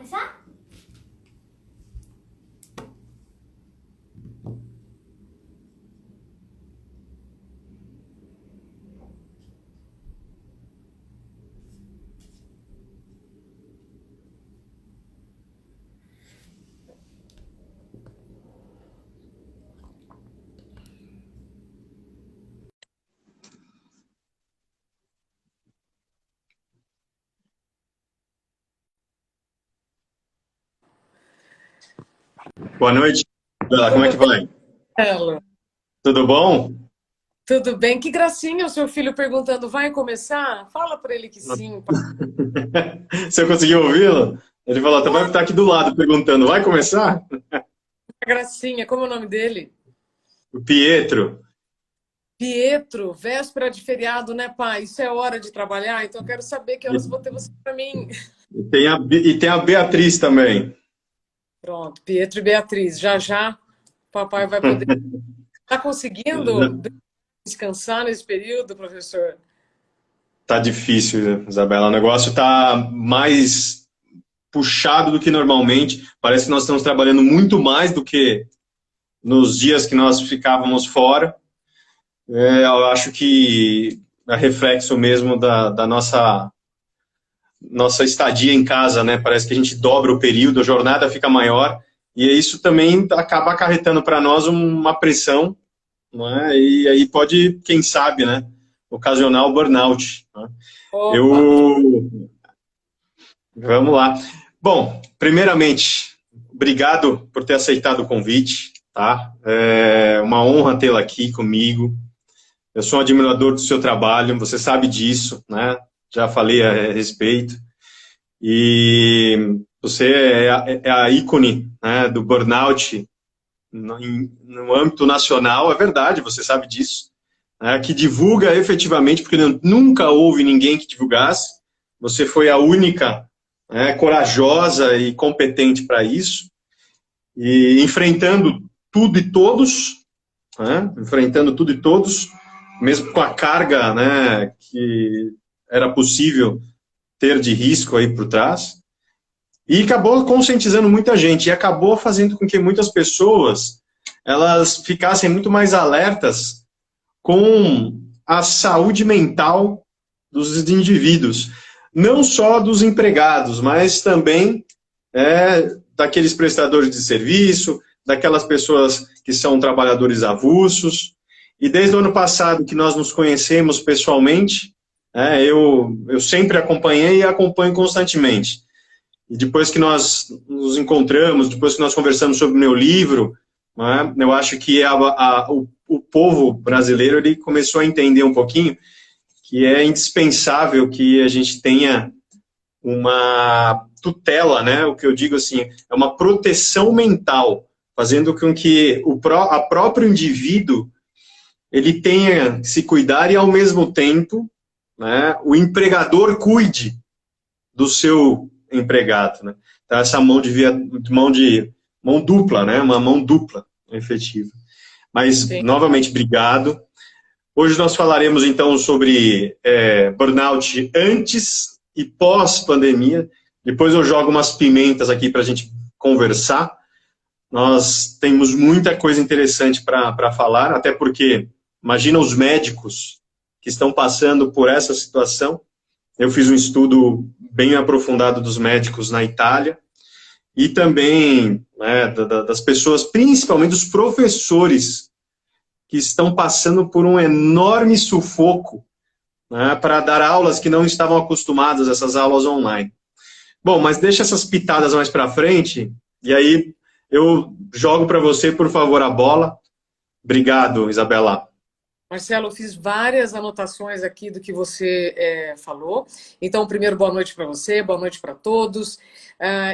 começar? Boa noite, Bela. Como é que Tudo bem, vai? Elo? Tudo bom? Tudo bem? Que gracinha o seu filho perguntando, vai começar? Fala para ele que sim. Você conseguiu ouvi-lo? Ele falou, vai estar aqui do lado perguntando, vai começar? Gracinha, como é o nome dele? O Pietro. Pietro, véspera de feriado, né, pai? Isso é hora de trabalhar, então eu quero saber que E horas eu vou ter você para mim. tem a Beatriz também. Pronto, Pietro e Beatriz. Já já, papai vai poder. Tá conseguindo descansar nesse período, professor? Tá difícil, Isabela. O negócio tá mais puxado do que normalmente. Parece que nós estamos trabalhando muito mais do que nos dias que nós ficávamos fora. Eu acho que é reflexo mesmo da nossa estadia em casa, né? Parece que a gente dobra o período, a jornada fica maior, e isso também acaba acarretando para nós uma pressão, não é? E aí pode, quem sabe, né? Ocasionar o burnout. Né? Opa! Eu. Vamos lá. Bom, primeiramente, obrigado por ter aceitado o convite, tá? É uma honra tê-la aqui comigo. Eu sou um admirador do seu trabalho, você sabe disso, né? Já falei a respeito. E você é a ícone, né, do burnout no âmbito nacional, é verdade, você sabe disso, né, que divulga efetivamente, porque nunca houve ninguém que divulgasse, você foi a única, né, corajosa e competente para isso, e enfrentando tudo e todos, né, enfrentando tudo e todos, mesmo com a carga, né, que era possível ter de risco aí por trás. E acabou conscientizando muita gente, e acabou fazendo com que muitas pessoas elas ficassem muito mais alertas com a saúde mental dos indivíduos. Não só dos empregados, mas também daqueles prestadores de serviço, daquelas pessoas que são trabalhadores avulsos. E desde o ano passado que nós nos conhecemos pessoalmente, eu sempre acompanhei e acompanho constantemente. E depois que nós nos encontramos, depois que nós conversamos sobre o meu livro, né, eu acho que o povo brasileiro ele começou a entender um pouquinho que é indispensável que a gente tenha uma tutela, né, o que eu digo assim, é uma proteção mental, fazendo com que a próprio indivíduo ele tenha que se cuidar e, ao mesmo tempo, né, o empregador cuide do seu empregado, né? Então, essa mão dupla, né? Uma mão dupla efetiva. Mas, Sim. novamente, obrigado. Hoje nós falaremos, então, sobre burnout antes e pós-pandemia. Depois eu jogo umas pimentas aqui para a gente conversar. Nós temos muita coisa interessante para falar, até porque, imagina os médicos que estão passando por essa situação. Eu fiz um estudo bem aprofundado dos médicos na Itália e também, né, das pessoas, principalmente dos professores, que estão passando por um enorme sufoco, né, para dar aulas que não estavam acostumadas a essas aulas online. Bom, mas deixa essas pitadas mais para frente e aí eu jogo para você, por favor, a bola. Obrigado, Isabela. Marcelo, eu fiz várias anotações aqui do que você falou. Então, primeiro, boa noite para você, boa noite para todos.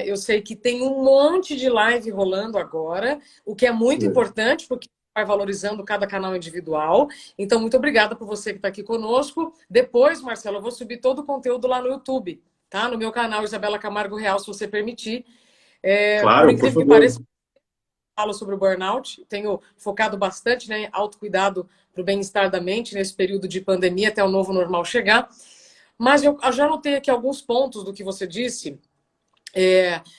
Eu sei que tem um monte de live rolando agora, o que é muito importante, porque vai valorizando cada canal individual. Então, muito obrigada por você que está aqui conosco. Depois, Marcelo, eu vou subir todo o conteúdo lá no YouTube, tá? No meu canal Isabela Camargo Real, se você permitir. Por Claro, por incrível que favor. pareça, falo sobre o burnout, tenho focado bastante, né, em autocuidado para o bem-estar da mente nesse período de pandemia até o novo normal chegar. Mas eu já anotei aqui alguns pontos do que você disse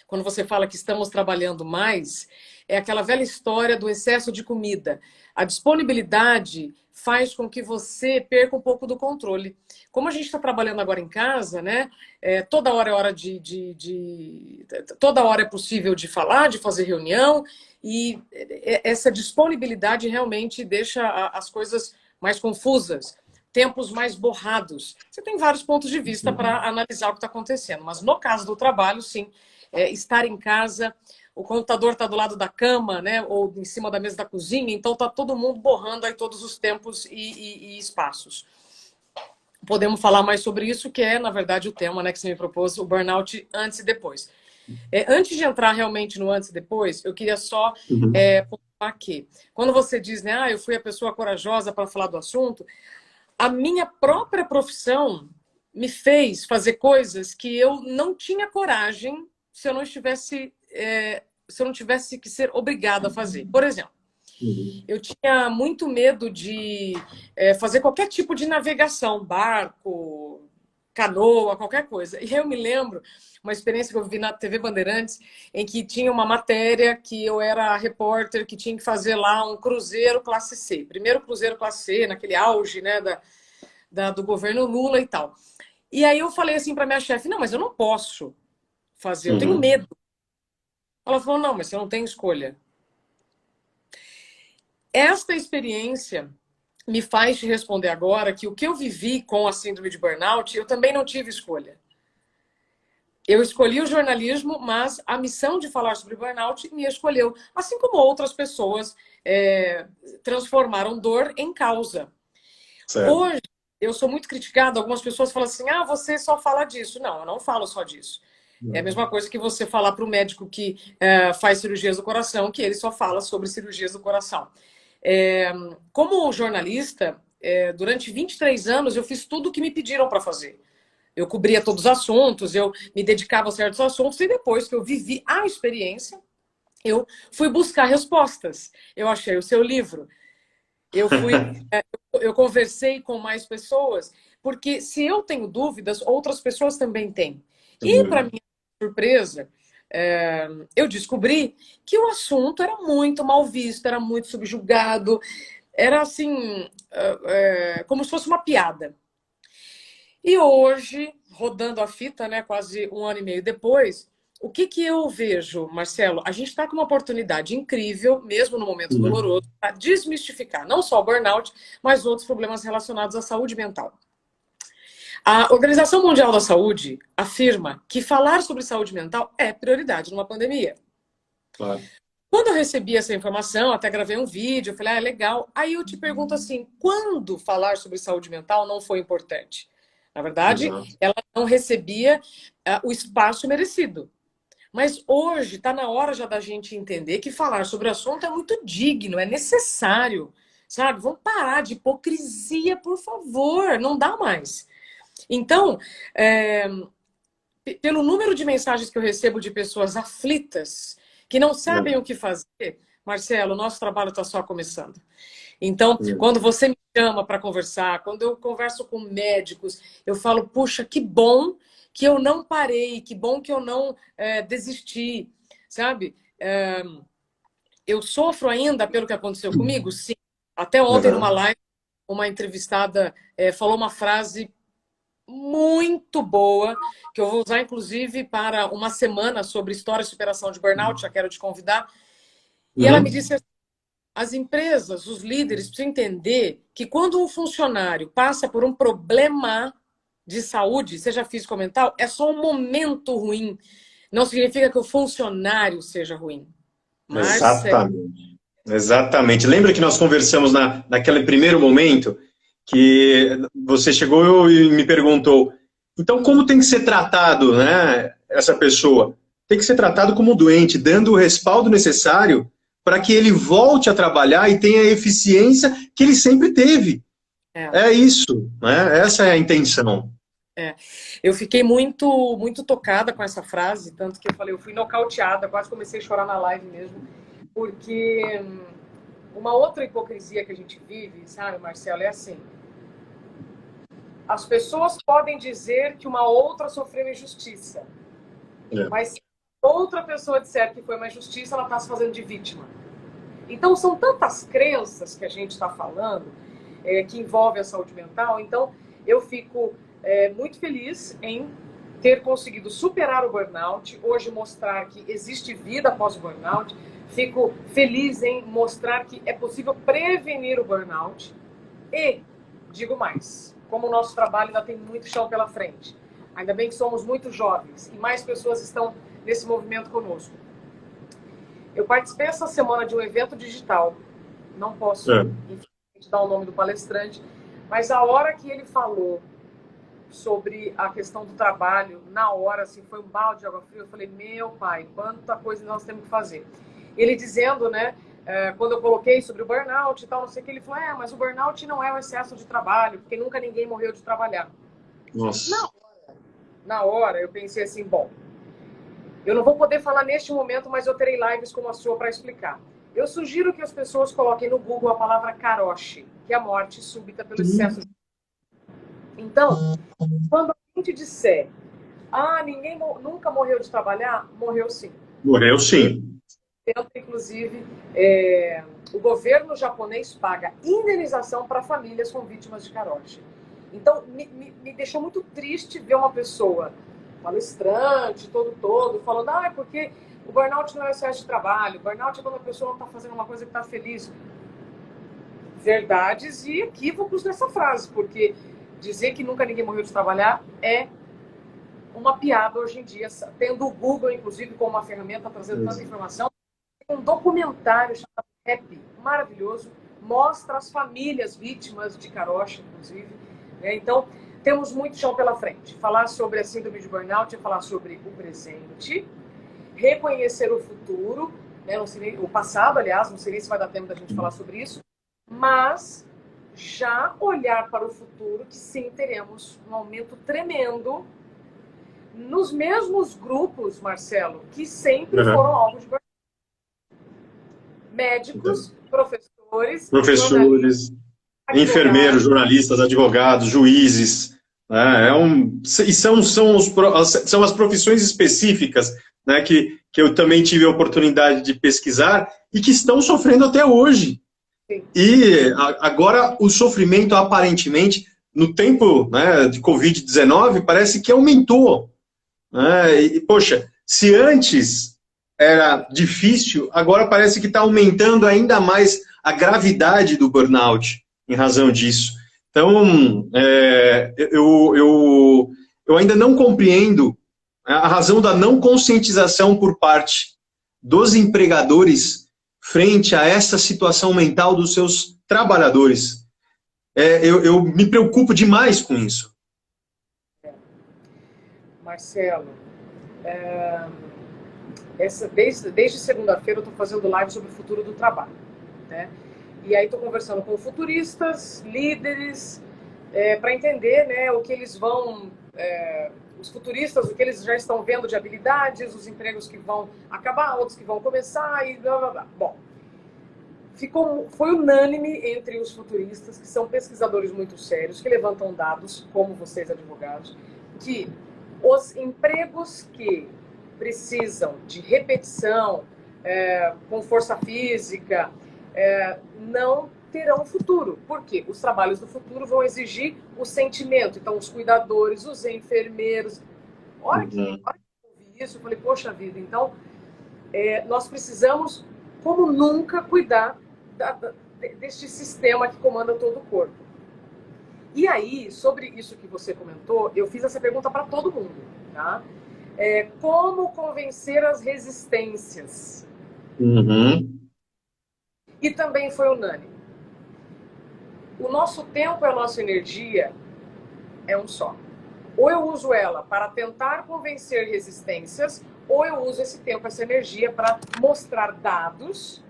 quando você fala que estamos trabalhando mais, é aquela velha história do excesso de comida. A disponibilidade faz com que você perca um pouco do controle. Como a gente está trabalhando agora em casa, né? Toda hora é hora toda hora é possível de falar, de fazer reunião, e essa disponibilidade realmente deixa as coisas mais confusas, tempos mais borrados. Você tem vários pontos de vista para analisar o que está acontecendo, mas no caso do trabalho, sim, estar em casa, o computador está do lado da cama, né, ou em cima da mesa da cozinha, então está todo mundo borrando aí todos os tempos e espaços. Podemos falar mais sobre isso, que é, na verdade, o tema, né, que você me propôs, o burnout antes e depois. Antes de entrar realmente no antes e depois, eu queria só pontuar que, quando você diz, né, eu fui a pessoa corajosa para falar do assunto, a minha própria profissão me fez fazer coisas que eu não tinha coragem se eu não tivesse que ser obrigada a fazer. Por exemplo, eu tinha muito medo de fazer qualquer tipo de navegação, barco, canoa, qualquer coisa. E eu me lembro uma experiência que eu vivi na TV Bandeirantes, em que tinha uma matéria que eu era repórter, que tinha que fazer lá um cruzeiro classe C. Primeiro cruzeiro classe C, naquele auge, né, do governo Lula e tal. E aí eu falei assim para minha chefe, não, mas eu não posso fazer, eu tenho medo. Ela falou, não, mas você não tem escolha. Esta experiência me faz te responder agora que o que eu vivi com a síndrome de burnout, eu também não tive escolha. Eu escolhi o jornalismo, mas a missão de falar sobre burnout me escolheu. Assim como outras pessoas transformaram dor em causa. Certo. Hoje, eu sou muito criticada. Algumas pessoas falam assim, você só fala disso. Não, eu não falo só disso. É a mesma coisa que você falar para o médico que faz cirurgias do coração, que ele só fala sobre cirurgias do coração. Como jornalista, durante 23 anos, eu fiz tudo o que me pediram para fazer. Eu cobria todos os assuntos, eu me dedicava a certos assuntos, e depois que eu vivi a experiência, eu fui buscar respostas. Eu achei o seu livro. Eu conversei com mais pessoas, porque se eu tenho dúvidas, outras pessoas também têm. E, para minha surpresa, eu descobri que o assunto era muito mal visto, era muito subjugado, era assim, como se fosse uma piada. E hoje, rodando a fita, né, quase um ano e meio depois, o que eu vejo, Marcelo? A gente está com uma oportunidade incrível, mesmo no momento doloroso, para desmistificar não só o burnout, mas outros problemas relacionados à saúde mental. A Organização Mundial da Saúde afirma que falar sobre saúde mental é prioridade numa pandemia. Claro. Quando eu recebi essa informação, até gravei um vídeo, eu falei, legal. Aí eu te pergunto assim, quando falar sobre saúde mental não foi importante? Na verdade, ela não recebia o espaço merecido. Mas hoje está na hora já da gente entender que falar sobre o assunto é muito digno, é necessário, sabe? Vamos parar de hipocrisia, por favor, não dá mais. Então, pelo número de mensagens que eu recebo de pessoas aflitas, que não sabem o que fazer, Marcelo, o nosso trabalho está só começando. Então, quando você me chama para conversar, quando eu converso com médicos, eu falo, puxa, que bom que eu não parei, que bom que eu não desisti, sabe? Eu sofro ainda pelo que aconteceu comigo? Sim. Até ontem, numa live, uma entrevistada falou uma frase muito boa, que eu vou usar, inclusive, para uma semana sobre história de superação de burnout, já quero te convidar. E ela me disse assim, as empresas, os líderes precisam entender que quando um funcionário passa por um problema de saúde, seja físico ou mental, é só um momento ruim. Não significa que o funcionário seja ruim. Exatamente. Exatamente. Lembra que nós conversamos naquele primeiro momento que você chegou e me perguntou, então como tem que ser tratado, né, essa pessoa? Tem que ser tratado como doente, dando o respaldo necessário para que ele volte a trabalhar e tenha a eficiência que ele sempre teve. É isso, né? Essa é a intenção. Eu fiquei muito, muito tocada com essa frase, tanto que eu falei, eu fui nocauteada, quase comecei a chorar na live mesmo, porque uma outra hipocrisia que a gente vive, sabe, Marcelo, é assim, as pessoas podem dizer que uma outra sofreu injustiça, mas outra pessoa disser que foi uma injustiça, ela está se fazendo de vítima. Então, são tantas crenças que a gente está falando, que envolvem a saúde mental. Então, eu fico muito feliz em ter conseguido superar o burnout, hoje mostrar que existe vida após o burnout. Fico feliz em mostrar que é possível prevenir o burnout. E, digo mais, como o nosso trabalho ainda tem muito chão pela frente, ainda bem que somos muito jovens e mais pessoas estão nesse movimento conosco. Eu participei essa semana de um evento digital, não posso, infelizmente, dar o nome do palestrante, mas a hora que ele falou sobre a questão do trabalho, na hora, assim, foi um balde de água fria, eu falei, meu pai, quanta coisa nós temos que fazer. Ele dizendo, né, quando eu coloquei sobre o burnout e tal, não sei o que, ele falou, mas o burnout não é o excesso de trabalho, porque nunca ninguém morreu de trabalhar. Nossa. Na hora, eu pensei assim, bom, eu não vou poder falar neste momento, mas eu terei lives como a sua para explicar. Eu sugiro que as pessoas coloquem no Google a palavra karoshi, que é a morte súbita pelo excesso de... Então, quando a gente disser, ninguém nunca morreu de trabalhar, morreu sim. Morreu sim. Inclusive, o governo japonês paga indenização para famílias com vítimas de karoshi. Então, me deixou muito triste ver uma pessoa palestrante, todo, falando, porque o burnout não é excesso de trabalho, o burnout é quando a pessoa não está fazendo uma coisa que está feliz. Verdades e equívocos nessa frase, porque dizer que nunca ninguém morreu de trabalhar é uma piada hoje em dia, tendo o Google, inclusive, como uma ferramenta, trazendo tanta informação. Um documentário chamado Happy, maravilhoso, mostra as famílias vítimas de karoshi, inclusive. Então, temos muito chão pela frente. Falar sobre a síndrome de burnout é falar sobre o presente, reconhecer o futuro, né? Não sei nem, o passado, aliás, não sei nem se vai dar tempo da gente falar sobre isso, mas já olhar para o futuro, que sim, teremos um aumento tremendo nos mesmos grupos, Marcelo, que sempre foram alvo de burnout. Médicos, professores, enfermeiros, jornalistas, advogados, juízes, né? E são as profissões específicas, né, que eu também tive a oportunidade de pesquisar e que estão sofrendo até hoje. Sim. E agora o sofrimento, aparentemente, no tempo, né, de Covid-19, parece que aumentou. Né? E, poxa, se antes era difícil, agora parece que está aumentando ainda mais a gravidade do burnout em razão disso. Então, eu ainda não compreendo a razão da não conscientização por parte dos empregadores frente a essa situação mental dos seus trabalhadores. Eu me preocupo demais com isso. Marcelo, desde segunda-feira eu estou fazendo live sobre o futuro do trabalho, né? E aí estou conversando com futuristas, líderes, para entender, né, o que eles vão... os futuristas, o que eles já estão vendo de habilidades, os empregos que vão acabar, outros que vão começar e blá, blá, blá. Bom, foi unânime entre os futuristas, que são pesquisadores muito sérios, que levantam dados, como vocês, advogados, que os empregos que precisam de repetição, com força física, não terão futuro. Por quê? Os trabalhos do futuro vão exigir o sentimento. Então, os cuidadores, os enfermeiros... Olha que eu ouvi isso, eu falei, poxa vida, então, nós precisamos, como nunca, cuidar deste sistema que comanda todo o corpo. E aí, sobre isso que você comentou, eu fiz essa pergunta para todo mundo, tá? Como convencer as resistências? E também foi unânime. O nosso tempo e a nossa energia é um só. Ou eu uso ela para tentar convencer resistências, ou eu uso esse tempo, essa energia para mostrar dados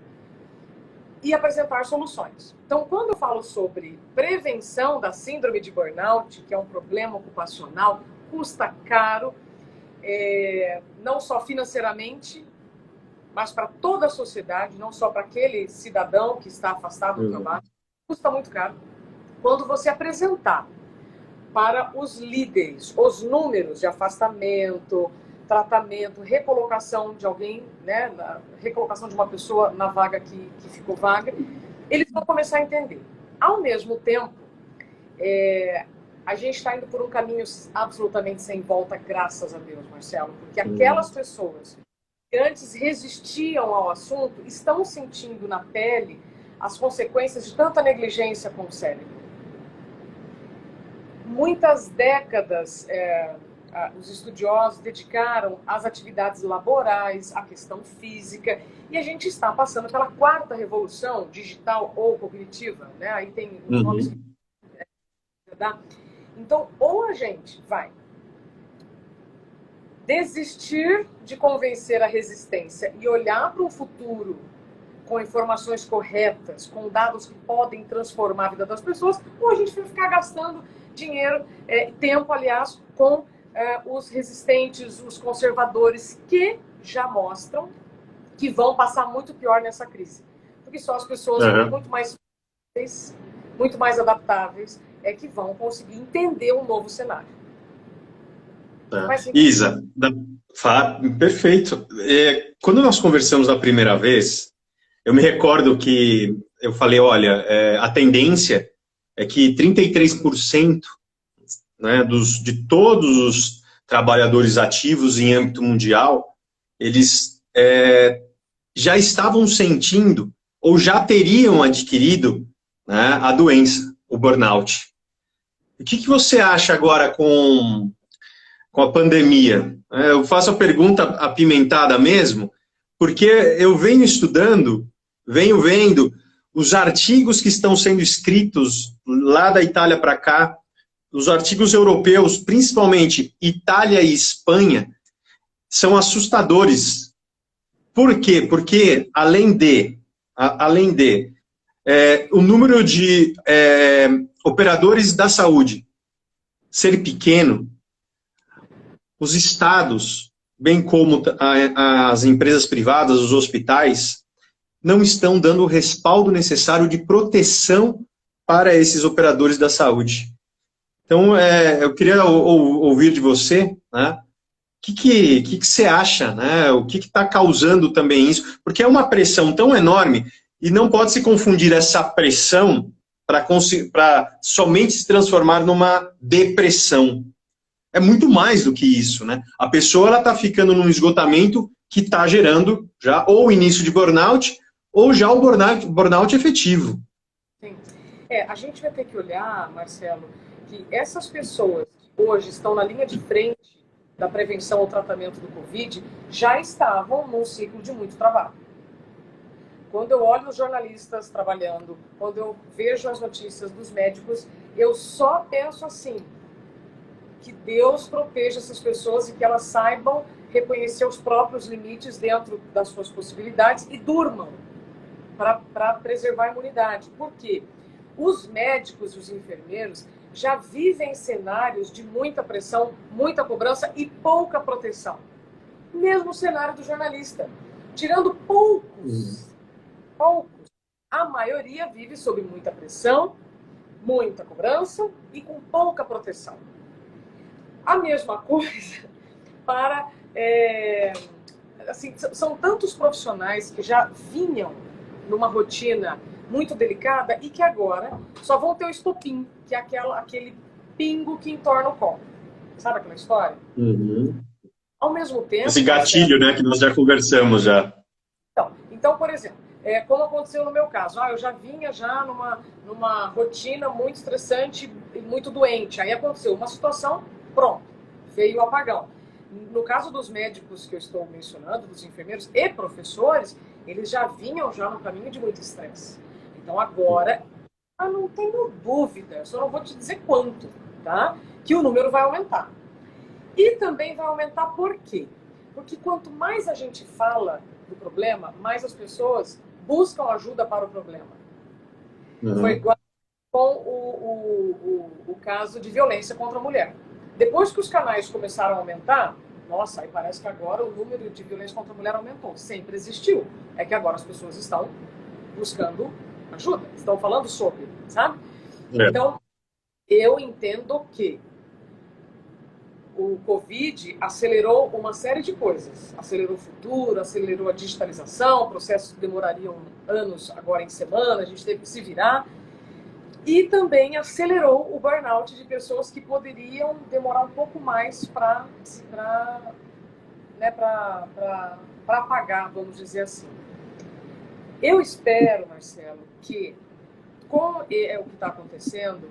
e apresentar soluções. Então, quando eu falo sobre prevenção da síndrome de burnout, que é um problema ocupacional, custa caro, não só financeiramente, mas para toda a sociedade, não só para aquele cidadão que está afastado do trabalho, custa muito caro. Quando você apresentar para os líderes os números de afastamento, tratamento, recolocação de alguém, né, recolocação de uma pessoa na vaga que ficou vaga, eles vão começar a entender. Ao mesmo tempo, a gente está indo por um caminho absolutamente sem volta, graças a Deus, Marcelo, porque aquelas pessoas que antes resistiam ao assunto estão sentindo na pele as consequências de tanta negligência com o cérebro. Muitas décadas os estudiosos dedicaram às atividades laborais, à questão física, e a gente está passando pela quarta revolução digital ou cognitiva, né? Aí tem os nomes que dá. Então, ou a gente vai desistir de convencer a resistência e olhar para um futuro com informações corretas, com dados que podem transformar a vida das pessoas, ou a gente vai ficar gastando dinheiro, tempo, aliás, com os resistentes, os conservadores, que já mostram que vão passar muito pior nessa crise. Porque só as pessoas muito mais fáceis, muito mais adaptáveis, que vão conseguir entender um novo cenário. Isa, perfeito. Quando nós conversamos a primeira vez, eu me recordo que eu falei, olha, a tendência é que 33%, né, de todos os trabalhadores ativos em âmbito mundial, eles já estavam sentindo ou já teriam adquirido, né, a doença, o burnout. O que você acha agora com a pandemia? Eu faço a pergunta apimentada mesmo, porque eu venho estudando, venho vendo os artigos que estão sendo escritos lá da Itália para cá, os artigos europeus, principalmente Itália e Espanha, são assustadores. Por quê? Porque, além de o número de operadores da saúde ser pequeno, os estados, bem como as empresas privadas, os hospitais, não estão dando o respaldo necessário de proteção para esses operadores da saúde. Então, eu queria ouvir de você, né? O que você acha, né? O que está causando também isso? Porque é uma pressão tão enorme e não pode se confundir essa pressão para somente se transformar numa depressão. É muito mais do que isso, né? A pessoa está ficando num esgotamento que está gerando já ou o início de burnout ou já o burnout efetivo. Sim. A gente vai ter que olhar, Marcelo, que essas pessoas que hoje estão na linha de frente da prevenção ou tratamento do Covid já estavam num ciclo de muito trabalho. Quando eu olho os jornalistas trabalhando, quando eu vejo as notícias dos médicos, eu só penso assim, que Deus proteja essas pessoas e que elas saibam reconhecer os próprios limites dentro das suas possibilidades e durmam para preservar a imunidade. Por quê? Os médicos e os enfermeiros já vivem cenários de muita pressão, muita cobrança e pouca proteção. Mesmo o cenário do jornalista. Tirando poucos, a maioria vive sob muita pressão, muita cobrança e com pouca proteção. A mesma coisa para... assim, são tantos profissionais que já vinham numa rotina muito delicada e que agora só vão ter o estopim, que é aquele pingo que entorna o copo. Sabe aquela história? Ao mesmo tempo... Esse gatilho, né, que nós já conversamos já. Então, por exemplo, como aconteceu no meu caso, eu já vinha numa rotina muito estressante e muito doente. Aí aconteceu uma situação, pronto, veio o apagão. No caso dos médicos que eu estou mencionando, dos enfermeiros e professores, eles já vinham no caminho de muito estresse. Então agora, eu não tenho dúvida, só não vou te dizer quanto, tá? Que o número vai aumentar. E também vai aumentar por quê? Porque quanto mais a gente fala do problema, mais as pessoas buscam ajuda para o problema. Foi igual com o caso de violência contra a mulher. Depois que os canais começaram a aumentar, nossa, aí parece que agora o número de violência contra a mulher aumentou. Sempre existiu. É que agora as pessoas estão buscando ajuda, estão falando sobre, sabe? Então, eu entendo que o Covid acelerou uma série de coisas. Acelerou o futuro, acelerou a digitalização, processos que demorariam anos, agora em semana, a gente teve que se virar. E também acelerou o burnout de pessoas que poderiam demorar um pouco mais para apagar, vamos dizer assim. Eu espero, Marcelo, que com o que está acontecendo,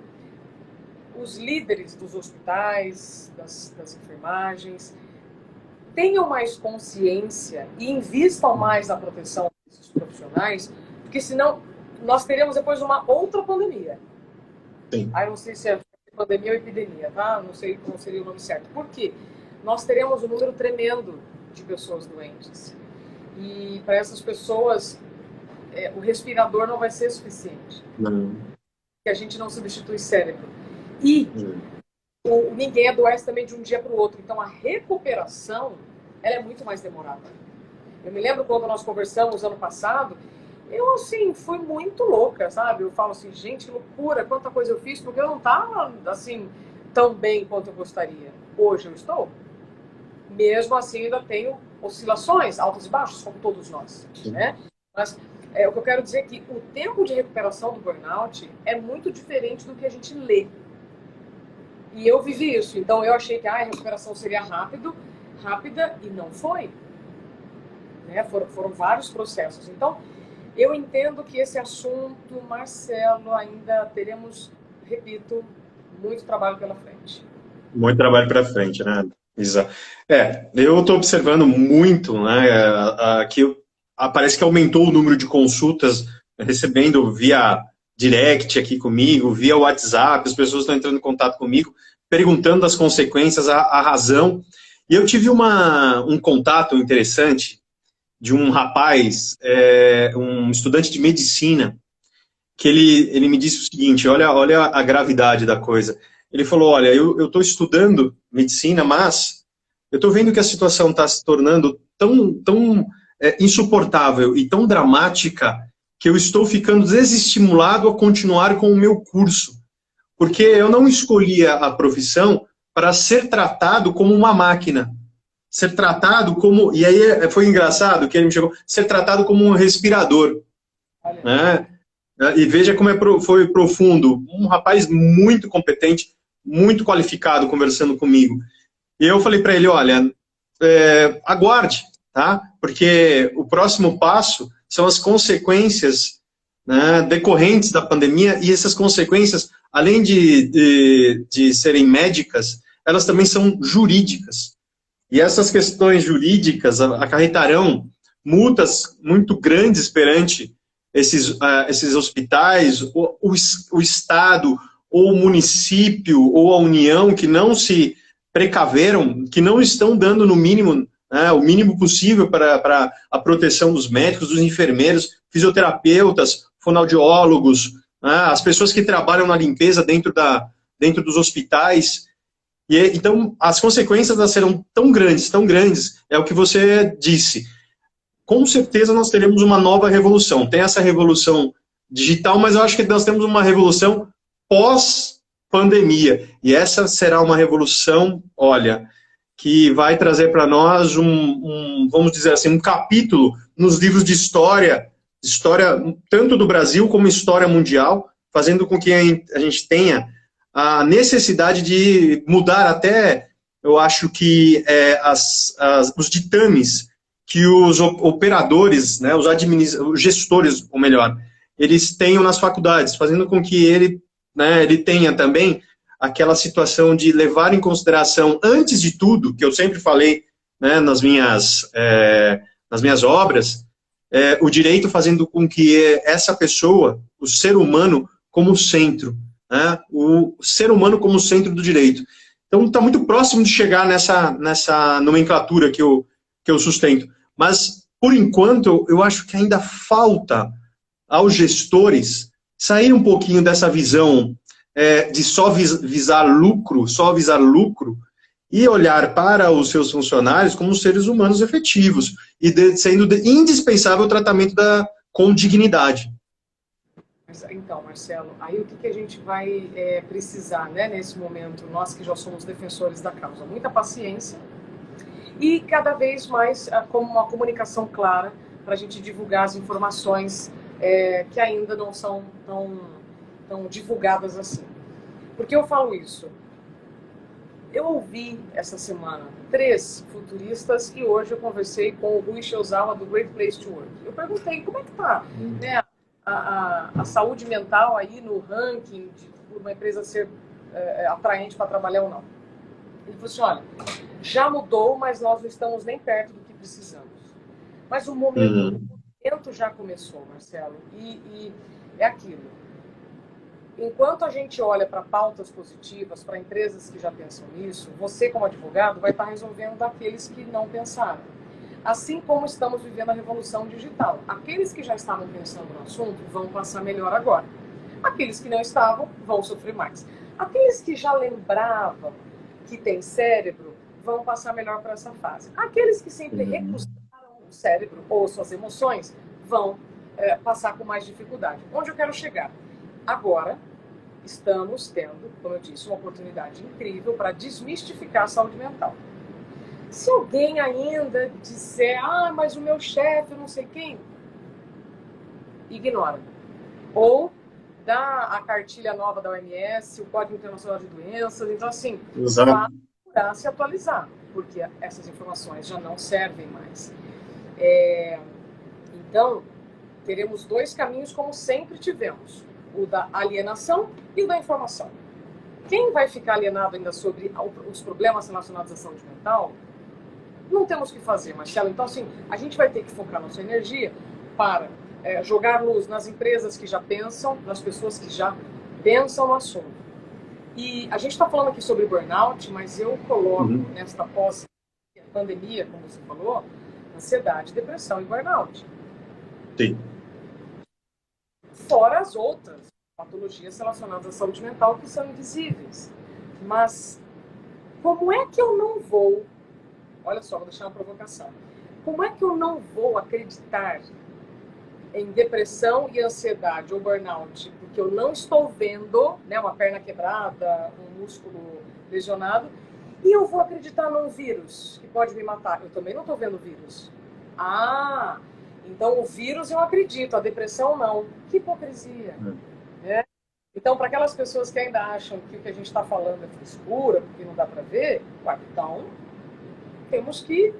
os líderes dos hospitais, das enfermagens, tenham mais consciência e invistam mais na proteção desses profissionais, porque senão nós teremos depois uma outra pandemia. Sim. Aí não sei se é pandemia ou epidemia, tá? Não sei qual seria o nome certo. Por quê? Nós teremos um número tremendo de pessoas doentes. E para essas pessoas, o respirador não vai ser suficiente. Não. Porque a gente não substitui cérebro. E ninguém adoece também de um dia para o outro. Então, a recuperação ela é muito mais demorada. Eu me lembro quando nós conversamos ano passado, eu, assim, fui muito louca, sabe? Eu falo assim, gente, que loucura, quanta coisa eu fiz, porque eu não estava, assim, tão bem quanto eu gostaria. Hoje eu estou. Mesmo assim, ainda tenho oscilações, altos e baixos, como todos nós, né? Mas o que eu quero dizer é que o tempo de recuperação do burnout é muito diferente do que a gente lê. E eu vivi isso. Então, eu achei que a recuperação seria rápida, e não foi. Né? Foram vários processos. Então, eu entendo que esse assunto, Marcelo, ainda teremos, repito, muito trabalho pela frente. Muito trabalho para frente, né, Isa? Eu estou observando muito, né, que parece que aumentou o número de consultas recebendo via direct aqui comigo, via WhatsApp, as pessoas estão entrando em contato comigo, perguntando as consequências, a razão. E eu tive um contato interessante de um rapaz, um estudante de medicina, que ele me disse o seguinte, olha a gravidade da coisa. Ele falou, olha, eu estou estudando medicina, mas eu estou vendo que a situação está se tornando tão insuportável e tão dramática que eu estou ficando desestimulado a continuar com o meu curso. Porque eu não escolhi a profissão para ser tratado como uma máquina. Ser tratado como... E aí foi engraçado que ele me chegou... Ser tratado como um respirador. Né? E veja como foi profundo. Um rapaz muito competente, muito qualificado conversando comigo. E eu falei para ele, olha, aguarde, tá? Porque o próximo passo são as consequências, né, decorrentes da pandemia, e essas consequências, além de serem médicas, elas também são jurídicas. E essas questões jurídicas acarretarão multas muito grandes perante esses hospitais, o Estado, ou o município, ou a União, que não se precaveram, que não estão dando no mínimo, o mínimo possível para a proteção dos médicos, dos enfermeiros, fisioterapeutas, fonoaudiólogos, as pessoas que trabalham na limpeza dentro dos hospitais. Então, as consequências elas serão tão grandes, é o que você disse. Com certeza nós teremos uma nova revolução. Tem essa revolução digital, mas eu acho que nós temos uma revolução pós-pandemia. E essa será uma revolução, olha, que vai trazer para nós vamos dizer assim, um capítulo nos livros de história tanto do Brasil como história mundial, fazendo com que a gente tenha a necessidade de mudar até, eu acho que os ditames que os operadores, né, os gestores, ou melhor, eles tenham nas faculdades, fazendo com que ele tenha também aquela situação de levar em consideração, antes de tudo, que eu sempre falei, né, nas minhas obras, o direito fazendo com que essa pessoa, o ser humano como centro, né, o ser humano como centro do direito. Então, está muito próximo de chegar nessa nomenclatura que eu sustento. Mas, por enquanto, eu acho que ainda falta aos gestores sair um pouquinho dessa visão de só visar lucro, e olhar para os seus funcionários como seres humanos efetivos, e sendo indispensável o tratamento com dignidade. Então, Marcelo, aí o que a gente vai precisar, né, nesse momento, nós que já somos defensores da causa? Muita paciência e cada vez mais como uma comunicação clara para a gente divulgar as informações que ainda não são tão divulgadas assim. Por que eu falo isso? Eu ouvi essa semana 3 futuristas e hoje eu conversei com o Rui Shiozawa do Great Place to Work. Eu perguntei como é que está, né, a saúde mental aí no ranking de uma empresa ser atraente para trabalhar ou não. Ele falou assim, olha, já mudou, mas nós não estamos nem perto do que precisamos. Mas o momento já começou, Marcelo, e é aquilo. Enquanto a gente olha para pautas positivas, para empresas que já pensam nisso, você, como advogado, vai estar resolvendo daqueles que não pensaram. Assim como estamos vivendo a revolução digital. Aqueles que já estavam pensando no assunto vão passar melhor agora. Aqueles que não estavam vão sofrer mais. Aqueles que já lembravam que tem cérebro vão passar melhor para essa fase. Aqueles que sempre recusaram o cérebro ou suas emoções vão passar com mais dificuldade. Onde eu quero chegar? Agora, estamos tendo, como eu disse, uma oportunidade incrível para desmistificar a saúde mental. Se alguém ainda disser, mas o meu chefe, não sei quem, ignora. Ou dá a cartilha nova da OMS, o Código Internacional de Doenças, então assim, vai procurar se atualizar, porque essas informações já não servem mais. Então, teremos 2 caminhos como sempre tivemos. O da alienação e o da informação. Quem vai ficar alienado ainda sobre os problemas relacionados à saúde mental, não temos o que fazer, Marcelo. Então, assim, a gente vai ter que focar nossa energia para jogar luz nas empresas que já pensam, nas pessoas que já pensam no assunto. E a gente está falando aqui sobre burnout, mas eu coloco nesta pós-pandemia, como você falou, ansiedade, depressão e burnout. Sim. Fora as outras patologias relacionadas à saúde mental que são invisíveis. Mas como é que eu não vou... Olha só, vou deixar uma provocação. Como é que eu não vou acreditar em depressão e ansiedade ou burnout? Porque eu não estou vendo, né, uma perna quebrada, um músculo lesionado, e eu vou acreditar num vírus que pode me matar. Eu também não estou vendo o vírus. Então o vírus eu acredito, a depressão não. Que hipocrisia. Né? Então, para aquelas pessoas que ainda acham que o que a gente está falando é frescura, porque não dá para ver, então temos que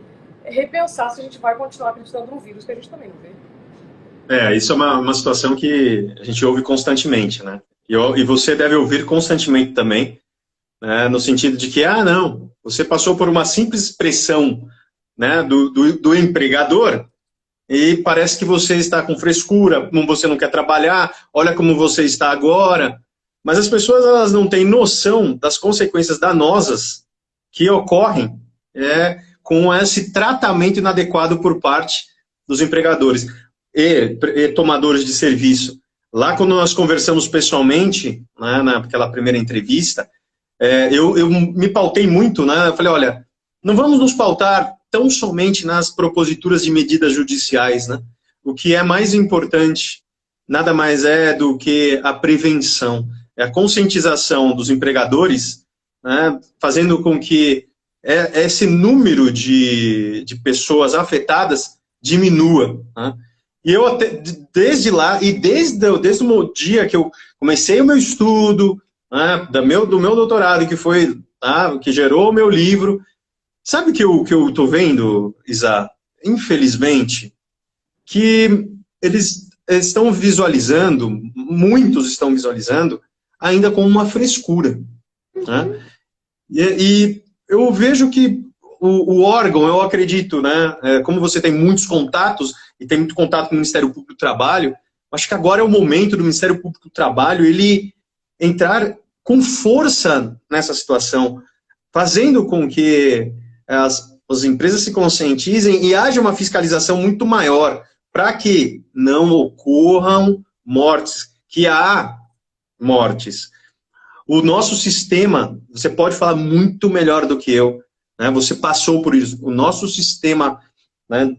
repensar se a gente vai continuar acreditando no vírus que a gente também não vê. Isso é uma situação que a gente ouve constantemente, né? E você deve ouvir constantemente também, né? No sentido de que, não, você passou por uma simples pressão, né, do empregador, e parece que você está com frescura, como você não quer trabalhar, olha como você está agora. Mas as pessoas, elas não têm noção das consequências danosas que ocorrem com esse tratamento inadequado por parte dos empregadores e tomadores de serviço. Lá, quando nós conversamos pessoalmente, né, naquela primeira entrevista, eu me pautei muito, né? Eu falei, olha, não vamos nos pautar tão somente nas proposituras de medidas judiciais, né? O que é mais importante, nada mais é do que a prevenção, a conscientização dos empregadores, né, fazendo com que esse número de pessoas afetadas diminua, né? E eu até, desde lá, e desde o dia que eu comecei o meu estudo, né, do meu doutorado, que gerou o meu livro, sabe o que eu estou vendo, Isa? Infelizmente, que eles estão visualizando, muitos estão visualizando, ainda com uma frescura. Né? E eu vejo que o órgão, eu acredito, né, como você tem muitos contatos, e tem muito contato com o Ministério Público do Trabalho, acho que agora é o momento do Ministério Público do Trabalho ele entrar com força nessa situação, fazendo com que as empresas se conscientizem e haja uma fiscalização muito maior, para que não ocorram mortes, que há mortes. O nosso sistema, você pode falar muito melhor do que eu, né? Você passou por isso. O nosso sistema, né,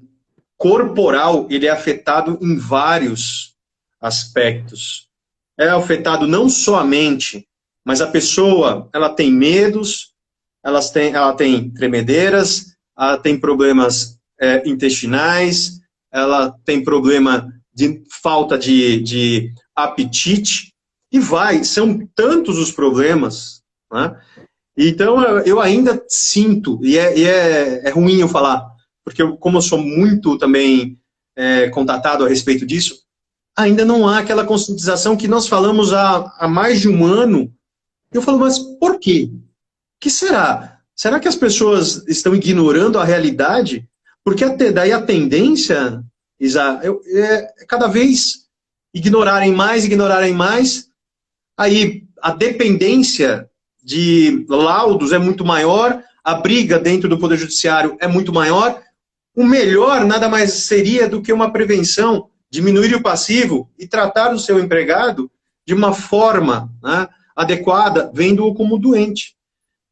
corporal, ele é afetado em vários aspectos. é afetado não só a mente, mas a pessoa, ela tem medos, ela tem tremedeiras, ela tem problemas intestinais, ela tem problema de falta de apetite, e são tantos os problemas, né? Então, eu ainda sinto, é ruim eu falar, porque como eu sou muito também contatado a respeito disso, ainda não há aquela conscientização que nós falamos há mais de um ano. Eu falo, mas por quê? O que será? Será que as pessoas estão ignorando a realidade? Porque daí a tendência, Isa, é cada vez ignorarem mais, aí a dependência de laudos é muito maior, a briga dentro do Poder Judiciário é muito maior. O melhor nada mais seria do que uma prevenção, diminuir o passivo e tratar o seu empregado de uma forma, né, adequada, vendo-o como doente.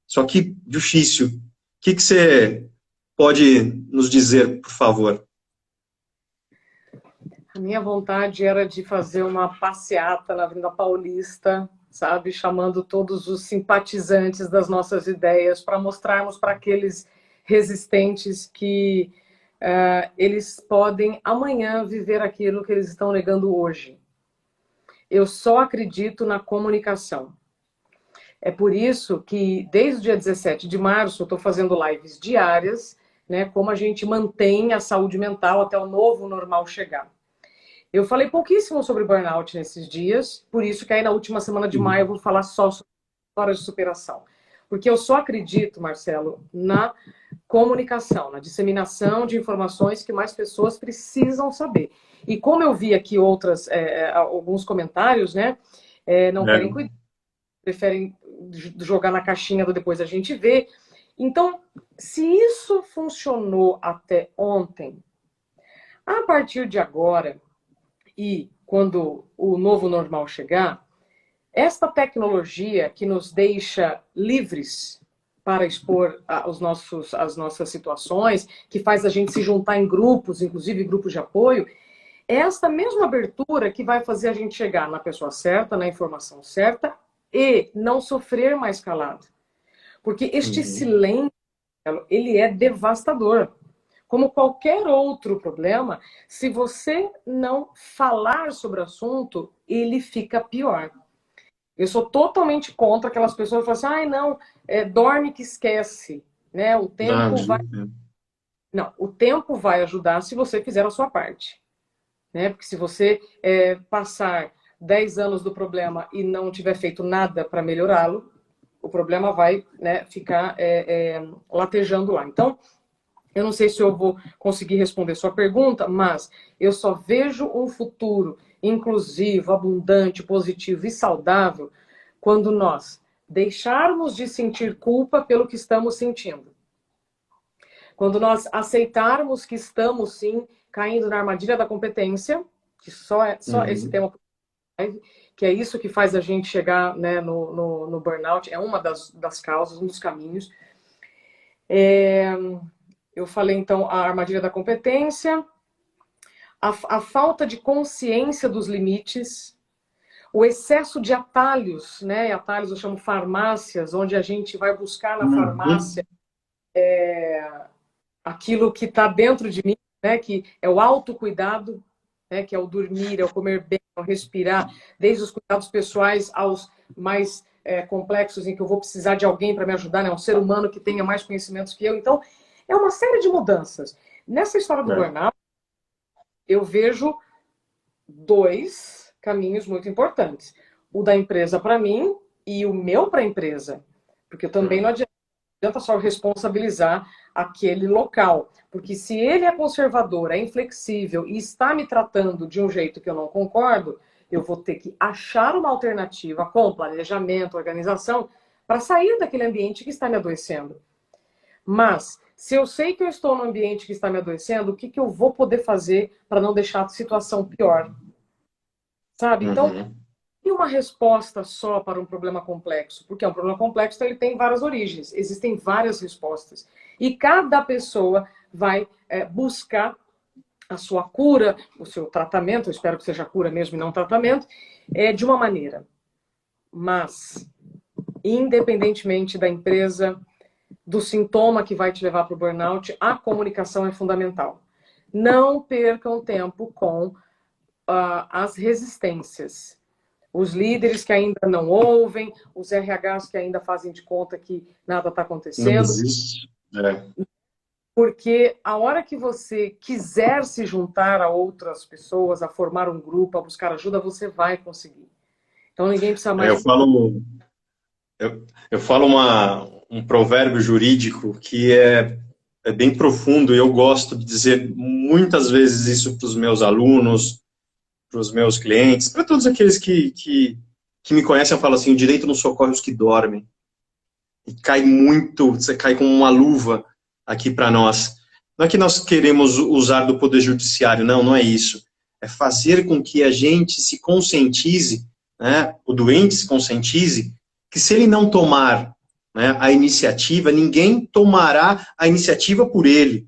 Só que difícil. O que você pode nos dizer, por favor? A minha vontade era de fazer uma passeata na Avenida Paulista, sabe, chamando todos os simpatizantes das nossas ideias para mostrarmos para aqueles resistentes que eles podem amanhã viver aquilo que eles estão negando hoje. Eu só acredito na comunicação. É por isso que, desde o dia 17 de março, eu estou fazendo lives diárias, né, como a gente mantém a saúde mental até o novo normal chegar. Eu falei pouquíssimo sobre burnout nesses dias, por isso que aí na última semana de maio eu vou falar só sobre horas de superação. Porque eu só acredito, Marcelo, na comunicação, na disseminação de informações que mais pessoas precisam saber. E como eu vi aqui alguns comentários, né, não querem cuidar, preferem jogar na caixinha do depois a gente vê. Então, se isso funcionou até ontem, a partir de agora, e quando o novo normal chegar, esta tecnologia que nos deixa livres para expor as nossas situações, que faz a gente se juntar em grupos, inclusive grupos de apoio, é esta mesma abertura que vai fazer a gente chegar na pessoa certa, na informação certa e não sofrer mais calado. Porque este silêncio, ele é devastador. Como qualquer outro problema, se você não falar sobre o assunto, ele fica pior. Eu sou totalmente contra aquelas pessoas que falam assim, ai não, dorme que esquece, né? O tempo vai... Não, o tempo vai ajudar se você fizer a sua parte, né? Porque se você passar 10 anos do problema e não tiver feito nada para melhorá-lo, o problema vai, né, ficar latejando lá. Então, eu não sei se eu vou conseguir responder sua pergunta, mas eu só vejo um futuro inclusivo, abundante, positivo e saudável quando nós deixarmos de sentir culpa pelo que estamos sentindo. Quando nós aceitarmos que estamos, sim, caindo na armadilha da competência, que só esse tema, que é isso que faz a gente chegar, né, no burnout, é uma das causas, um dos caminhos. Eu falei, então, a armadilha da competência, a falta de consciência dos limites, o excesso de atalhos, né? Atalhos eu chamo farmácias, onde a gente vai buscar na farmácia aquilo que está dentro de mim, né? Que é o autocuidado, né? Que é o dormir, é o comer bem, é o respirar, desde os cuidados pessoais aos mais complexos, em que eu vou precisar de alguém para me ajudar, né? Um ser humano que tenha mais conhecimentos que eu. Então, é uma série de mudanças. Nessa história do burnout, eu vejo 2 caminhos muito importantes. O da empresa para mim e o meu para a empresa. Porque também não adianta só responsabilizar aquele local. Porque se ele é conservador, é inflexível e está me tratando de um jeito que eu não concordo, eu vou ter que achar uma alternativa com planejamento, organização, para sair daquele ambiente que está me adoecendo. Mas, se eu sei que eu estou num ambiente que está me adoecendo, o que eu vou poder fazer para não deixar a situação pior? Sabe? Então, e uma resposta só para um problema complexo? Porque um problema complexo ele tem várias origens, existem várias respostas. E cada pessoa vai buscar a sua cura, o seu tratamento, eu espero que seja cura mesmo e não tratamento, de uma maneira. Mas, independentemente da empresa, do sintoma que vai te levar para o burnout, a comunicação é fundamental. Não percam tempo com as resistências. Os líderes que ainda não ouvem, os RHs que ainda fazem de conta que nada está acontecendo. Não existe. Porque a hora que você quiser se juntar a outras pessoas, a formar um grupo, a buscar ajuda, você vai conseguir. Então ninguém precisa mais... Eu falo um provérbio jurídico que é bem profundo e eu gosto de dizer muitas vezes isso para os meus alunos, para os meus clientes, para todos aqueles que me conhecem. Eu falo assim: o direito não socorre os que dormem. E cai muito, você cai como uma luva aqui para nós. Não é que nós queremos usar do poder judiciário, não é isso. É fazer com que a gente se conscientize, né, o doente se conscientize, que se ele não tomar, né, a iniciativa, ninguém tomará a iniciativa por ele.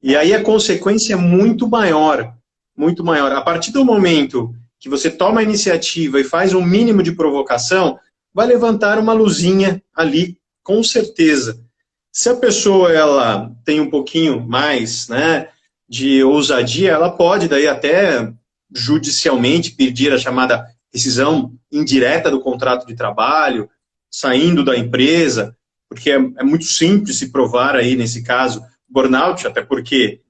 E aí a consequência é muito maior, muito maior. A partir do momento que você toma a iniciativa e faz um mínimo de provocação, vai levantar uma luzinha ali, com certeza. Se a pessoa ela tem um pouquinho mais, né, de ousadia, ela pode daí até judicialmente pedir a chamada rescisão indireta do contrato de trabalho, saindo da empresa, porque é muito simples se provar aí, nesse caso, burnout, até porque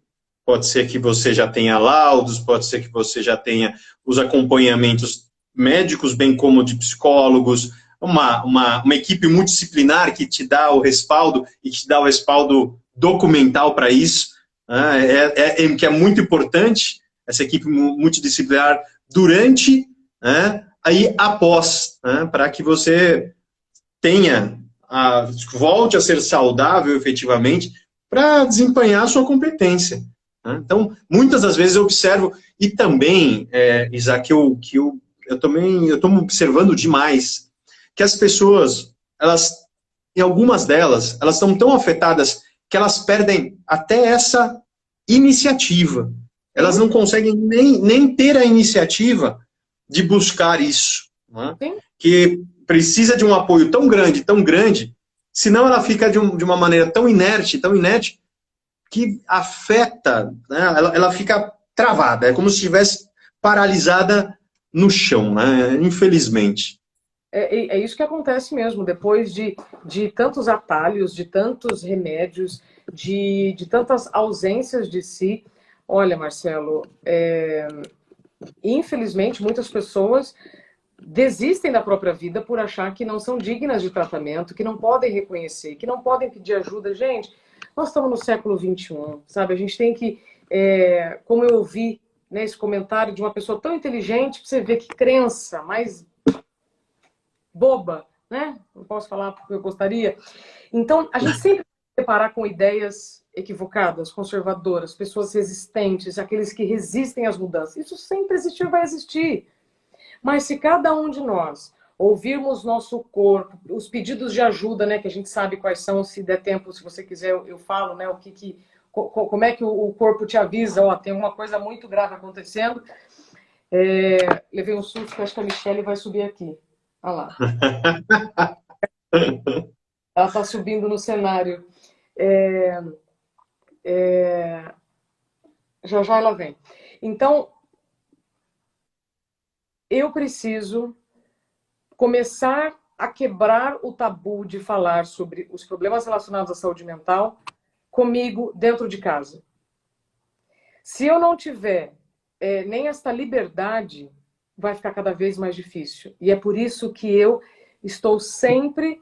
pode ser que você já tenha laudos, pode ser que você já tenha os acompanhamentos médicos, bem como de psicólogos, uma equipe multidisciplinar que te dá o respaldo e que te dá o respaldo documental para isso, né, que é muito importante, essa equipe multidisciplinar durante, né, aí após, né, para que você tenha, volte a ser saudável efetivamente para desempenhar a sua competência. Né? Então, muitas das vezes eu observo, e também, Isaac, eu estou observando demais, que as pessoas, em algumas delas, elas estão tão afetadas que elas perdem até essa iniciativa. Elas não conseguem nem ter a iniciativa de buscar isso. Né? Que precisa de um apoio tão grande, senão ela fica de uma maneira tão inerte, que afeta, né? Ela fica travada, é como se estivesse paralisada no chão, né? Infelizmente. É isso que acontece mesmo, depois de tantos atalhos, de tantos remédios, de tantas ausências de si. Olha, Marcelo, infelizmente muitas pessoas desistem da própria vida por achar que não são dignas de tratamento, que não podem reconhecer, que não podem pedir ajuda. Gente, nós estamos no século XXI, sabe? A gente tem que, como eu ouvi, né, esse comentário de uma pessoa tão inteligente, pra você ver que crença mais boba, né? Não posso falar porque eu gostaria. Então, a gente sempre tem que se deparar com ideias equivocadas, conservadoras, pessoas resistentes, aqueles que resistem às mudanças. Isso sempre existiu e vai existir. Mas se cada um de nós ouvirmos nosso corpo, os pedidos de ajuda, né, que a gente sabe quais são, se der tempo, se você quiser, eu falo, né, como é que o corpo te avisa, ó, tem uma coisa muito grave acontecendo. Levei um susto, que acho que a Michelle vai subir aqui. Olha lá. Ela está subindo no cenário. Já já ela vem. Então, eu preciso começar a quebrar o tabu de falar sobre os problemas relacionados à saúde mental comigo dentro de casa. Se eu não tiver nem esta liberdade, vai ficar cada vez mais difícil. E é por isso que eu estou sempre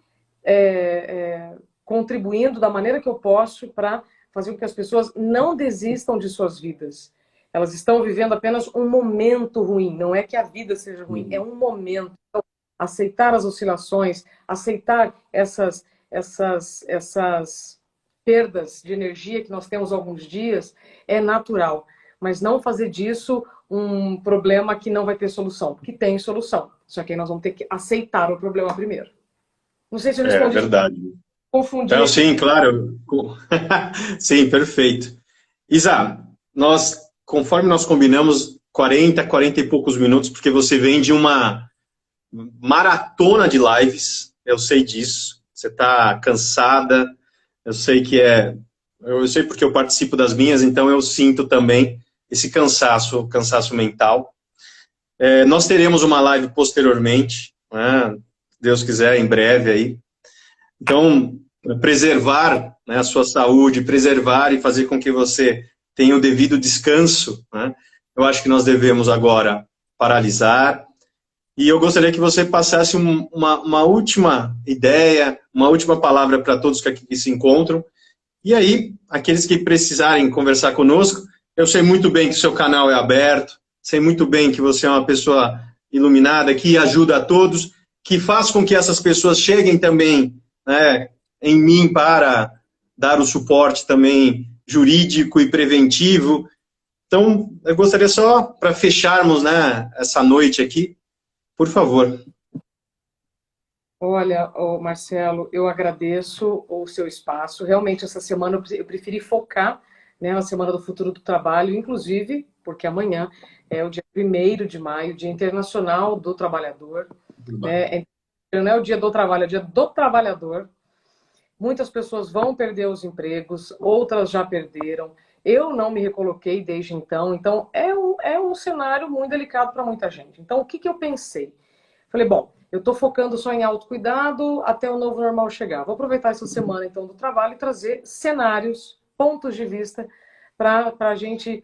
contribuindo da maneira que eu posso para fazer com que as pessoas não desistam de suas vidas. Elas estão vivendo apenas um momento ruim. Não é que a vida seja ruim, é um momento. Então, aceitar as oscilações, aceitar essas perdas de energia que nós temos alguns dias é natural. Mas não fazer disso um problema que não vai ter solução. Porque tem solução. Só que aí nós vamos ter que aceitar o problema primeiro. Não sei se eu respondi. É verdade. Confundi. Então, sim, claro. Sim, perfeito. Isa, nós conforme nós combinamos, 40 e poucos minutos, porque você vem de uma maratona de lives, eu sei disso. Você está cansada, eu sei que eu sei porque eu participo das minhas, então eu sinto também esse cansaço mental. Nós teremos uma live posteriormente, né, Deus quiser, em breve aí. Então, preservar, né, a sua saúde, preservar e fazer com que você tenha o devido descanso, né, eu acho que nós devemos agora paralisar. E eu gostaria que você passasse uma última ideia, uma última palavra para todos que aqui se encontram. E aí, aqueles que precisarem conversar conosco, eu sei muito bem que o seu canal é aberto, sei muito bem que você é uma pessoa iluminada, que ajuda a todos, que faz com que essas pessoas cheguem também, né, em mim para dar o suporte também jurídico e preventivo. Então, eu gostaria só, para fecharmos, né, essa noite aqui, por favor. Olha, Marcelo, eu agradeço o seu espaço. Realmente, essa semana eu preferi focar, né, na Semana do Futuro do Trabalho, inclusive porque amanhã é o dia 1º de maio, Dia Internacional do Trabalhador. Né? Não é o Dia do Trabalho, é o Dia do Trabalhador. Muitas pessoas vão perder os empregos, outras já perderam. Eu não me recoloquei desde então é um cenário muito delicado para muita gente. Então, o que eu pensei? Falei, bom, eu estou focando só em autocuidado até o novo normal chegar. Vou aproveitar essa semana, então, do trabalho e trazer cenários, pontos de vista, para a gente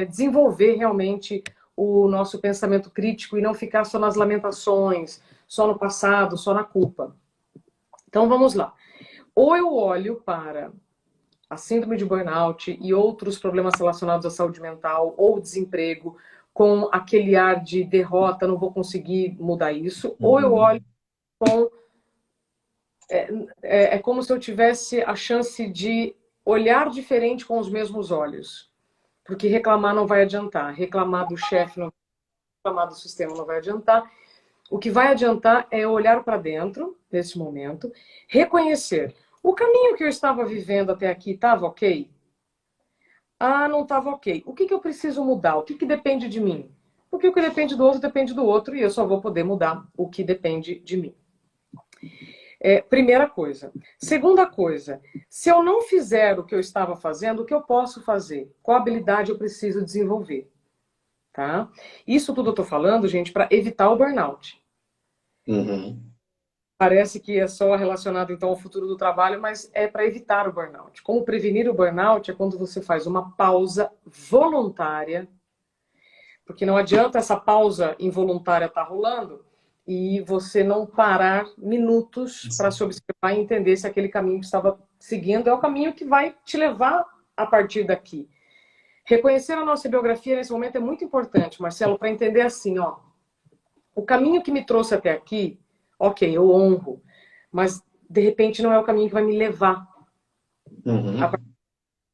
desenvolver realmente o nosso pensamento crítico e não ficar só nas lamentações, só no passado, só na culpa. Então, vamos lá. Ou eu olho para a síndrome de burnout e outros problemas relacionados à saúde mental ou desemprego com aquele ar de derrota, não vou conseguir mudar isso, ou eu olho com... É como se eu tivesse a chance de olhar diferente com os mesmos olhos. Porque reclamar não vai adiantar, reclamar do chefe não vai adiantar, reclamar do sistema não vai adiantar. O que vai adiantar é olhar para dentro, nesse momento, reconhecer. O caminho que eu estava vivendo até aqui estava ok? Ah, não estava ok. O que eu preciso mudar? O que depende de mim? Porque o que depende do outro depende do outro e eu só vou poder mudar o que depende de mim. Primeira coisa. Segunda coisa, se eu não fizer o que eu estava fazendo, o que eu posso fazer? Qual habilidade eu preciso desenvolver? Tá? Isso tudo eu estou falando, gente, para evitar o burnout. Uhum. Parece que é só relacionado, então, ao futuro do trabalho, mas é para evitar o burnout. Como prevenir o burnout é quando você faz uma pausa voluntária, porque não adianta essa pausa involuntária estar rolando e você não parar minutos para se observar e entender se aquele caminho que estava seguindo é o caminho que vai te levar a partir daqui. Reconhecer a nossa biografia nesse momento é muito importante, Marcelo, para entender assim, ó, o caminho que me trouxe até aqui, ok, eu honro, mas de repente não é o caminho que vai me levar. Uhum.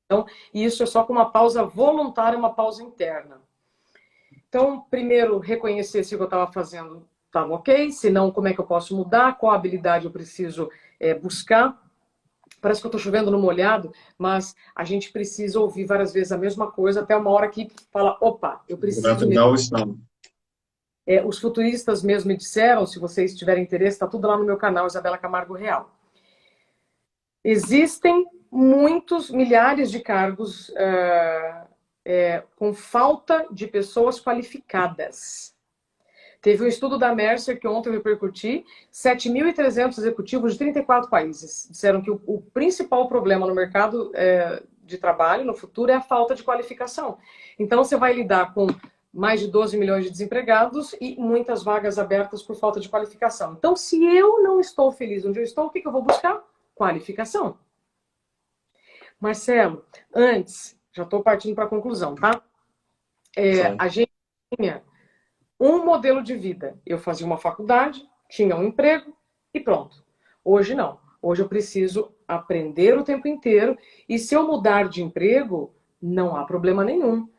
Então, isso é só com uma pausa voluntária, uma pausa interna. Então, primeiro, reconhecer se o que eu estava fazendo estava ok, se não, como é que eu posso mudar, qual habilidade eu preciso buscar. Parece que eu estou chovendo no molhado, mas a gente precisa ouvir várias vezes a mesma coisa até uma hora que fala, opa, eu preciso mesmo. Os futuristas mesmo me disseram, se vocês tiverem interesse, está tudo lá no meu canal, Isabela Camargo Real. Existem muitos, milhares de cargos com falta de pessoas qualificadas. Teve um estudo da Mercer que ontem eu repercuti, 7.300 executivos de 34 países. Disseram que o principal problema no mercado de trabalho no futuro é a falta de qualificação. Então você vai lidar com mais de 12 milhões de desempregados e muitas vagas abertas por falta de qualificação. Então, se eu não estou feliz onde eu estou, o que eu vou buscar? Qualificação. Marcelo, antes, já estou partindo para a conclusão, tá? A gente tinha um modelo de vida. Eu fazia uma faculdade, tinha um emprego e pronto. Hoje não. Hoje eu preciso aprender o tempo inteiro e se eu mudar de emprego, não há problema nenhum.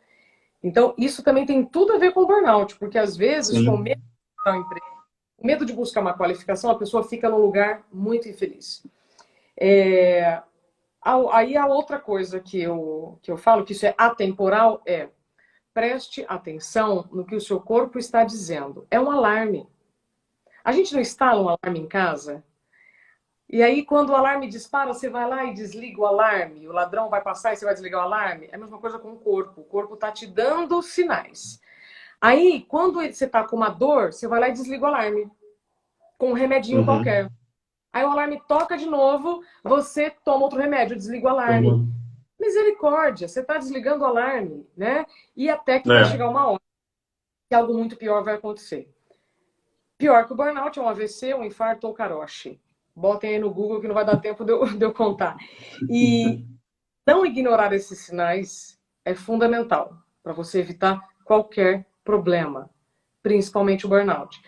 Então, isso também tem tudo a ver com o burnout, porque às vezes, com medo de buscar um emprego, com medo de buscar uma qualificação, a pessoa fica num lugar muito infeliz. Aí a outra coisa que eu falo, que isso é atemporal, preste atenção no que o seu corpo está dizendo. É um alarme. A gente não instala um alarme em casa? E aí, quando o alarme dispara, você vai lá e desliga o alarme. O ladrão vai passar e você vai desligar o alarme. É a mesma coisa com o corpo. O corpo está te dando sinais. Aí, quando você está com uma dor, você vai lá e desliga o alarme. Com um remedinho qualquer. Aí o alarme toca de novo, você toma outro remédio, desliga o alarme. Misericórdia, você está desligando o alarme, né? E até que vai chegar uma hora que algo muito pior vai acontecer. Pior que o burnout é um AVC, um infarto ou caroche. Botem aí no Google que não vai dar tempo de eu contar. E não ignorar esses sinais é fundamental para você evitar qualquer problema, principalmente o burnout.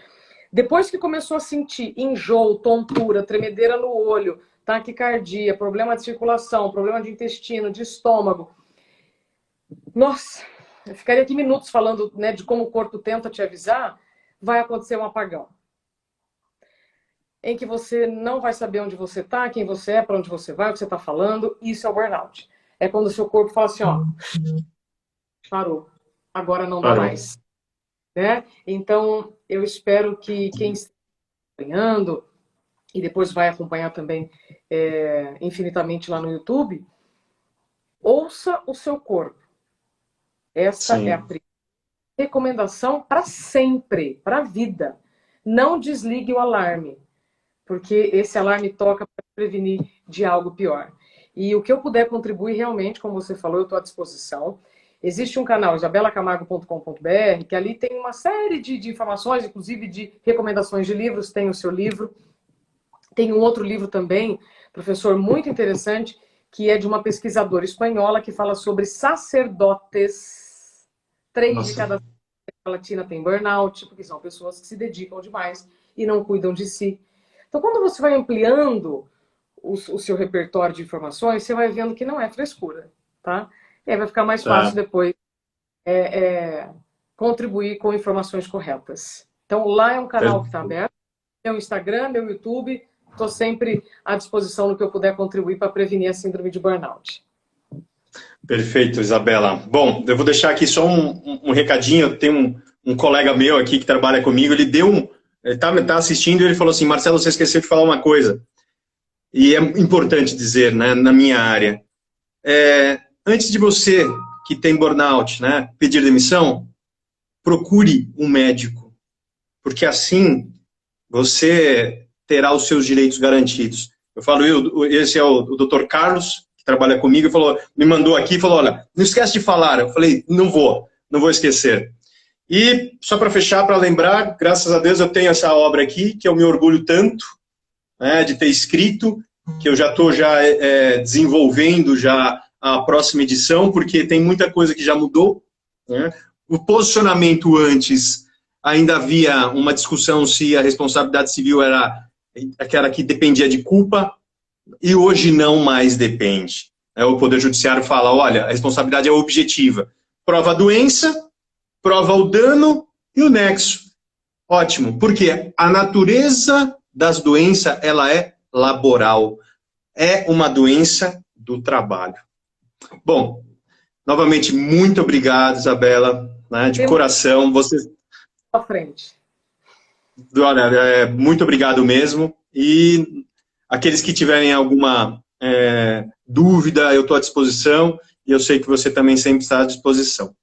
Depois que começou a sentir enjoo, tontura, tremedeira no olho, taquicardia, problema de circulação, problema de intestino, de estômago. Nossa, eu ficaria aqui minutos falando, né, de como o corpo tenta te avisar. Vai acontecer um apagão. Em que você não vai saber onde você está, quem você é, para onde você vai, o que você está falando. Isso é o burnout. É quando o seu corpo fala assim, ó, parou, agora não dá mais. Né? Então, eu espero que quem está acompanhando, e depois vai acompanhar também infinitamente lá no YouTube, ouça o seu corpo. Essa é a primeira recomendação para sempre, para a vida. Não desligue o alarme, porque esse alarme toca para prevenir de algo pior. E o que eu puder contribuir realmente, como você falou, eu estou à disposição. Existe um canal, isabelacamargo.com.br, que ali tem uma série de informações, inclusive de recomendações de livros, tem o seu livro. Tem um outro livro também, professor, muito interessante, que é de uma pesquisadora espanhola que fala sobre sacerdotes. 3 de cada latina tem burnout, porque são pessoas que se dedicam demais e não cuidam de si. Então, quando você vai ampliando o seu repertório de informações, você vai vendo que não é frescura, tá? E aí vai ficar mais fácil depois contribuir com informações corretas. Então, lá é um canal que está aberto, meu Instagram, meu YouTube, estou sempre à disposição no que eu puder contribuir para prevenir a síndrome de burnout. Perfeito, Isabela. Bom, eu vou deixar aqui só um recadinho. Tem um colega meu aqui que trabalha comigo, ele tá assistindo e ele falou assim, Marcelo, você esqueceu de falar uma coisa. E é importante dizer, né, na minha área. Antes de você, que tem burnout, né, pedir demissão, procure um médico. Porque assim, você terá os seus direitos garantidos. Eu falo, esse é o Dr. Carlos, que trabalha comigo, me mandou aqui e falou, olha, não esquece de falar. Eu falei, não vou esquecer. E, só para fechar, para lembrar, graças a Deus eu tenho essa obra aqui, que eu me orgulho tanto, né, de ter escrito, que eu já estou desenvolvendo já a próxima edição, porque tem muita coisa que já mudou. Né? O posicionamento antes, ainda havia uma discussão se a responsabilidade civil era aquela que dependia de culpa, e hoje não mais depende. O Poder Judiciário fala, olha, a responsabilidade é objetiva. Prova a doença, prova o dano e o nexo. Ótimo, porque a natureza das doenças, ela é laboral. É uma doença do trabalho. Bom, novamente, muito obrigado, Isabela, né, de coração. Você... À frente. Olha, muito obrigado mesmo. E aqueles que tiverem alguma dúvida, eu estou à disposição. E eu sei que você também sempre está à disposição.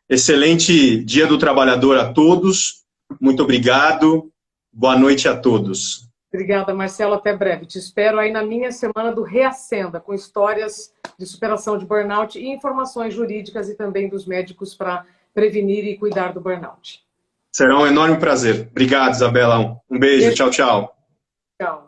Excelente Dia do Trabalhador a todos. Muito obrigado. Boa noite a todos. Obrigada, Marcelo. Até breve. Te espero aí na minha semana do Reacenda, com histórias de superação de burnout e informações jurídicas e também dos médicos para prevenir e cuidar do burnout. Será um enorme prazer. Obrigado, Isabela. Um beijo. Tchau, tchau. Tchau.